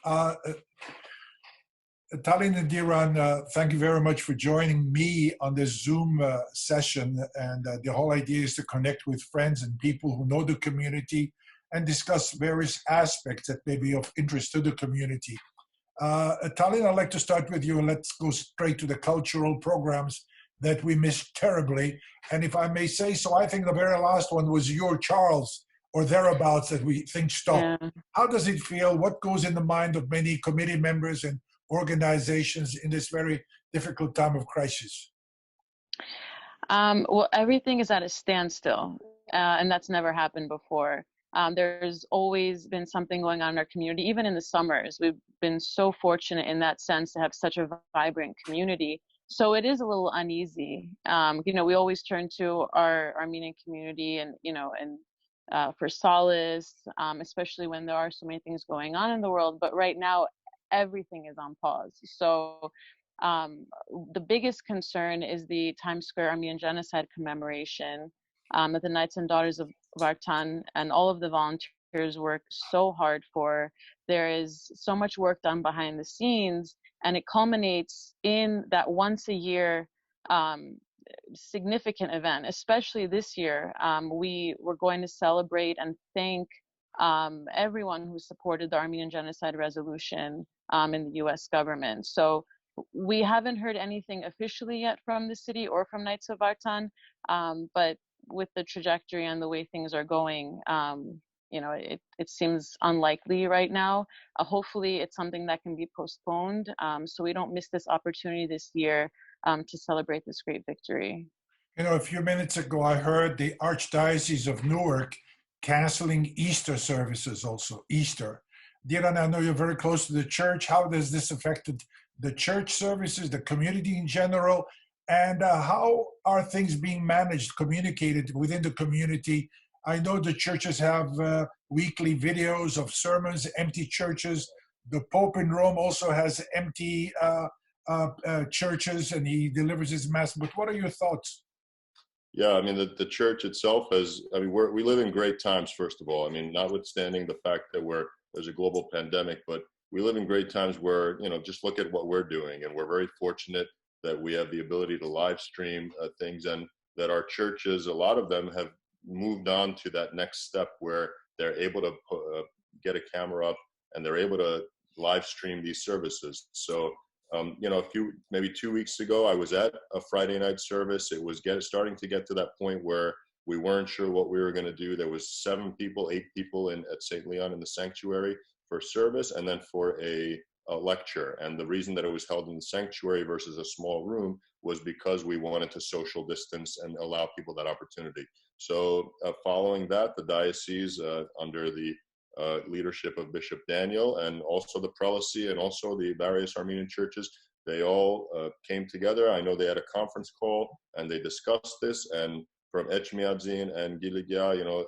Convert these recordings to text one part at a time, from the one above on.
Uh, Taleen and Diran, thank you very much for joining me on this Zoom session. And the whole idea is to connect with friends and people who know the community and discuss various aspects that may be of interest to the community. Taleen, I'd like to start with you, and let's go straight to the cultural programs that we missed terribly. And if I may say so, I think the very last one was your Charles or thereabouts that we think stopped. Yeah. How does it feel? What goes in the mind of many committee members and organizations in this very difficult time of crisis? Well, everything is at a standstill, and that's never happened before. There's always been something going on in our community, even in the summers. We've been so fortunate in that sense to have such a vibrant community. So it is a little uneasy. We always turn to our Armenian community and for solace, especially when there are so many things going on in the world. But right now, everything is on pause. So the biggest concern is the Times Square Armenian Genocide commemoration that the Knights and Daughters of Vartan and all of the volunteers work so hard for. There is so much work done behind the scenes, and it culminates in that once a year significant event. Especially this year, we were going to celebrate and thank everyone who supported the Armenian Genocide Resolution in the U.S. government. So we haven't heard anything officially yet from the city or from Knights of Vartan, but with the trajectory and the way things are going, it seems unlikely right now. Hopefully it's something that can be postponed, so we don't miss this opportunity this year to celebrate this great victory. You know, a few minutes ago, I heard the Archdiocese of Newark canceling Easter services also, Easter. Diran, I know you're very close to the church. How does this affect the church services, the community in general? And how are things being managed, communicated within the community? I know the churches have weekly videos of sermons, empty churches. The Pope in Rome also has empty churches, and he delivers his mass. But what are your thoughts? Yeah, I mean, the church itself we live in great times, first of all. I mean, notwithstanding the fact that there's a global pandemic, but we live in great times where, just look at what we're doing. And we're very fortunate that we have the ability to live stream things, and that our churches, a lot of them have moved on to that next step where they're able to get a camera up and they're able to live stream these services. So, maybe 2 weeks ago, I was at a Friday night service. It was starting to get to that point where we weren't sure what we were going to do. There was 8 people at St. Leon in the sanctuary for service, and then for a lecture. And the reason that it was held in the sanctuary versus a small room was because we wanted to social distance and allow people that opportunity. So following that, the diocese under the leadership of Bishop Daniel, and also the prelacy, and also the various Armenian churches, they all came together. I know they had a conference call and they discussed this, and from Echmiadzin and Giligia,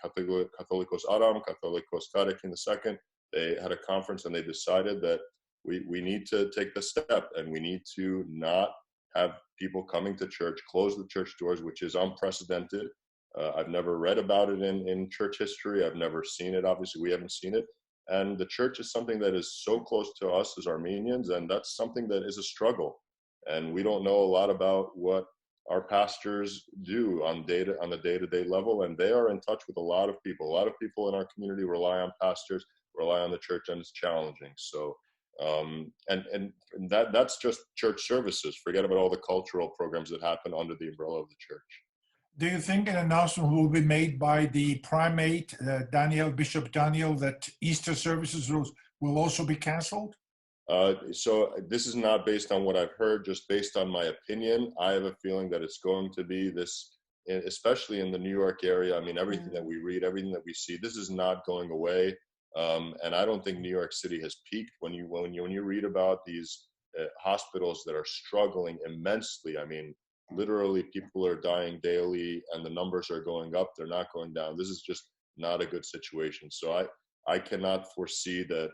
Catholicos Aram, Catholicos Karekin II, they had a conference and they decided that we need to take the step, and we need to not have people coming to church, close the church doors, which is unprecedented. I've never read about it in church history. I've never seen it. Obviously, we haven't seen it. And the church is something that is so close to us as Armenians, and that's something that is a struggle. And we don't know a lot about what our pastors do on the day-to-day level, and they are in touch with a lot of people. A lot of people in our community rely on pastors, rely on the church, and it's challenging. So, and that's just church services. Forget about all the cultural programs that happen under the umbrella of the church. Do you think an announcement will be made by the primate, Bishop Daniel, that Easter services will also be canceled? So this is not based on what I've heard, just based on my opinion. I have a feeling that it's going to be this, especially in the New York area. I mean, everything that we read, everything that we see, this is not going away. And I don't think New York City has peaked. When you read about these hospitals that are struggling immensely, I mean, literally people are dying daily and the numbers are going up, they're not going down. This is just not a good situation. So I cannot foresee that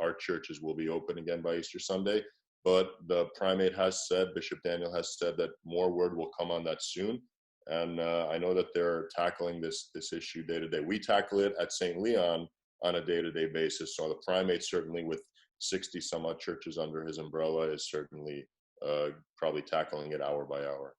our churches will be open again by Easter Sunday, but the primate has said, Bishop Daniel has said, that more word will come on that soon. And I know that they're tackling this issue day to day. We tackle it at St. Leon on a day-to-day basis. So the primate, certainly with 60 some odd churches under his umbrella, is certainly probably tackling it hour by hour.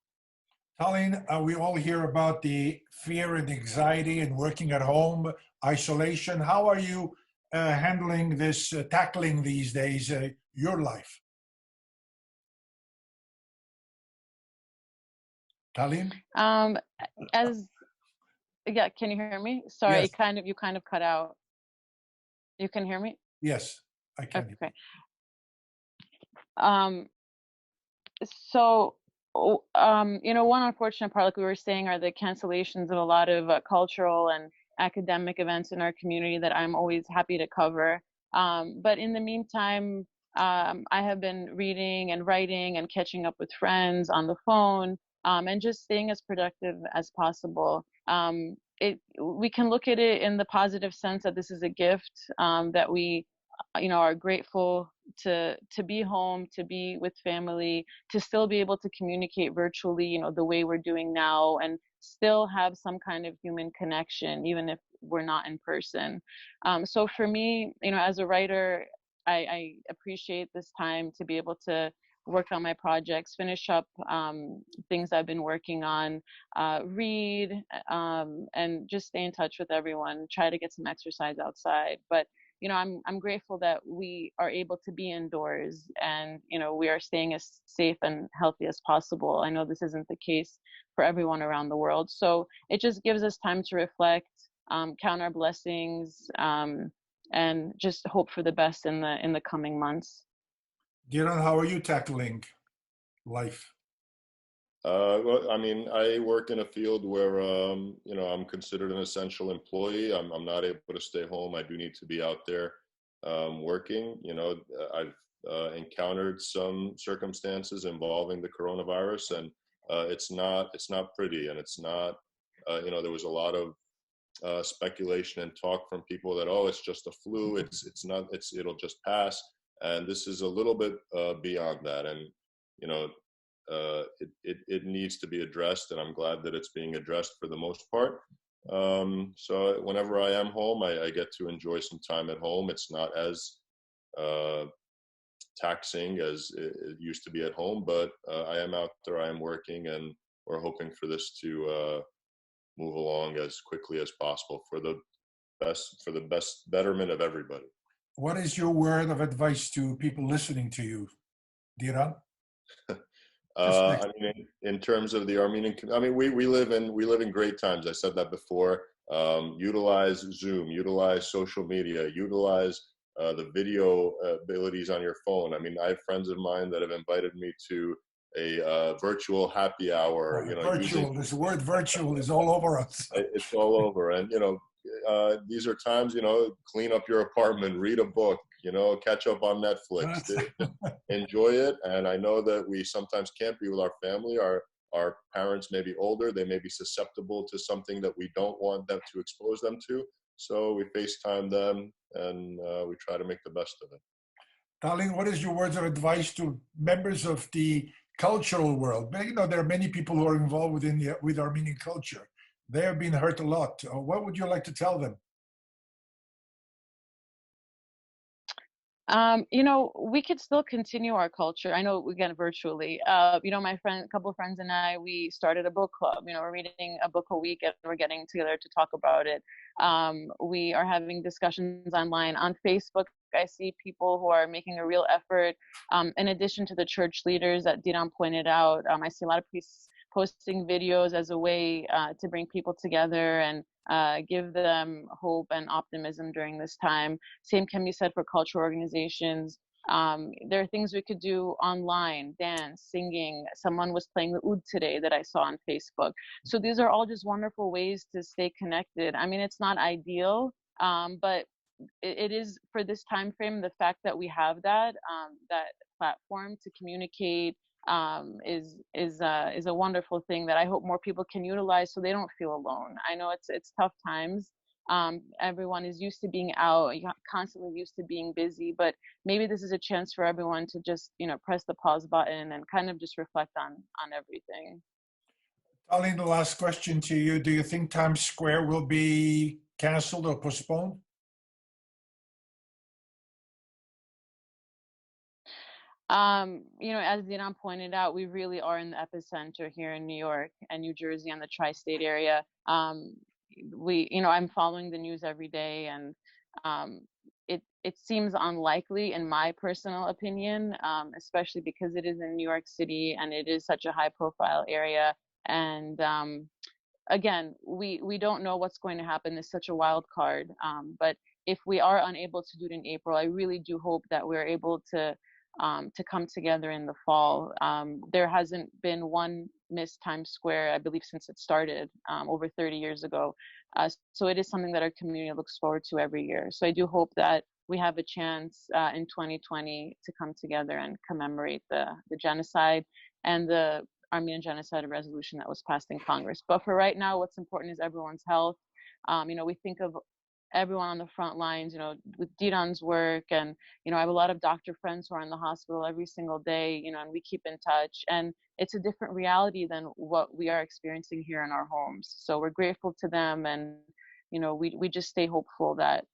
Taleen, we all hear about the fear and anxiety and working at home, isolation. How are you handling this, tackling these days, your life? Taleen? Yeah, can you hear me? Sorry, Yes. you kind of cut out. You can hear me? Yes, I can. Okay. So, one unfortunate part, like we were saying, are the cancellations of a lot of cultural and academic events in our community that I'm always happy to cover. But in the meantime, I have been reading and writing and catching up with friends on the phone, and just staying as productive as possible. We can look at it in the positive sense that this is a gift, that we are grateful to be home, to be with family, to still be able to communicate virtually, the way we're doing now, and still have some kind of human connection, even if we're not in person. So for me, as a writer, I appreciate this time to be able to work on my projects, finish up things I've been working on, read, and just stay in touch with everyone, try to get some exercise outside. But I'm grateful that we are able to be indoors, and we are staying as safe and healthy as possible. I know this isn't the case for everyone around the world, so it just gives us time to reflect, count our blessings, and just hope for the best in the coming months. Diran, how are you tackling life? Well, I mean, I work in a field where, I'm considered an essential employee. I'm not able to stay home. I do need to be out there working. I've encountered some circumstances involving the coronavirus, and it's not pretty, and it's not. There was a lot of speculation and talk from people that, oh, it's just a flu. It's not. It'll just pass. And this is a little bit beyond that, and it needs to be addressed, and I'm glad that it's being addressed for the most part. So whenever I am home, I get to enjoy some time at home. It's not as taxing as it used to be at home, but I am out there, I am working, and we're hoping for this to move along as quickly as possible for the best betterment of everybody. What is your word of advice to people listening to you, Diran? I mean, in terms of the Armenian, I mean, we live in great times. I said that before. Utilize Zoom, utilize social media, utilize the video abilities on your phone. I mean, I have friends of mine that have invited me to a virtual happy hour. Virtual. This word "virtual" is all over us. It's all over, and these are times. Clean up your apartment, read a book. Catch up on Netflix, enjoy it. And I know that we sometimes can't be with our family. Our parents may be older. They may be susceptible to something that we don't want them to expose them to. So we FaceTime them, and we try to make the best of it. Taleen, what is your words of advice to members of the cultural world? There are many people who are involved with Armenian culture. They have been hurt a lot. What would you like to tell them? We could still continue our culture. I know, again, virtually. My couple of friends and I, we started a book club. We're reading a book a week, and we're getting together to talk about it. We are having discussions online. On Facebook, I see people who are making a real effort. In addition to the church leaders that Diran pointed out, I see a lot of priests posting videos as a way to bring people together and give them hope and optimism during this time. Same can be said for cultural organizations. There are things we could do online, dance, singing. Someone was playing the oud today that I saw on Facebook. So these are all just wonderful ways to stay connected. I mean, it's not ideal, but it is, for this time frame, the fact that we have that platform to communicate is a wonderful thing that I hope more people can utilize, so they don't feel alone. I know it's tough times. Everyone is used to being out, constantly used to being busy, but maybe this is a chance for everyone to just press the pause button and kind of just reflect on everything. Taleen, the last question to you: do you think Times Square will be canceled or postponed? As Diran pointed out, we really are in the epicenter here in New York and New Jersey and the tri-state area. I'm following the news every day, and it seems unlikely, in my personal opinion, especially because it is in New York City and it is such a high-profile area. And again, we don't know what's going to happen. It's such a wild card. But if we are unable to do it in April, I really do hope that we're able to come together in the fall. There hasn't been one Miss Times Square, I believe, since it started over 30 years ago. So it is something that our community looks forward to every year. So I do hope that we have a chance in 2020 to come together and commemorate the genocide and the Armenian Genocide Resolution that was passed in Congress. But for right now, what's important is everyone's health. We think of everyone on the front lines, with Diran's work, and, I have a lot of doctor friends who are in the hospital every single day, and we keep in touch, and it's a different reality than what we are experiencing here in our homes. So we're grateful to them, and, we just stay hopeful that,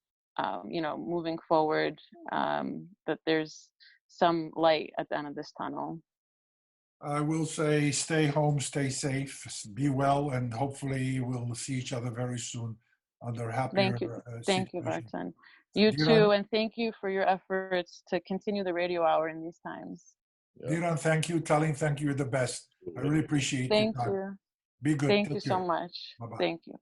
moving forward, that there's some light at the end of this tunnel. I will say stay home, stay safe, be well, and hopefully we'll see each other very soon under happier Thank you, situation. Vartan. You Diran, too, and thank you for your efforts to continue the radio hour in these times. Yeah. Diran, thank you. Taleen, thank you. You're the best. I really appreciate your time. Thank you. Be good. Thank Take you care. so much. Bye-bye. Thank you.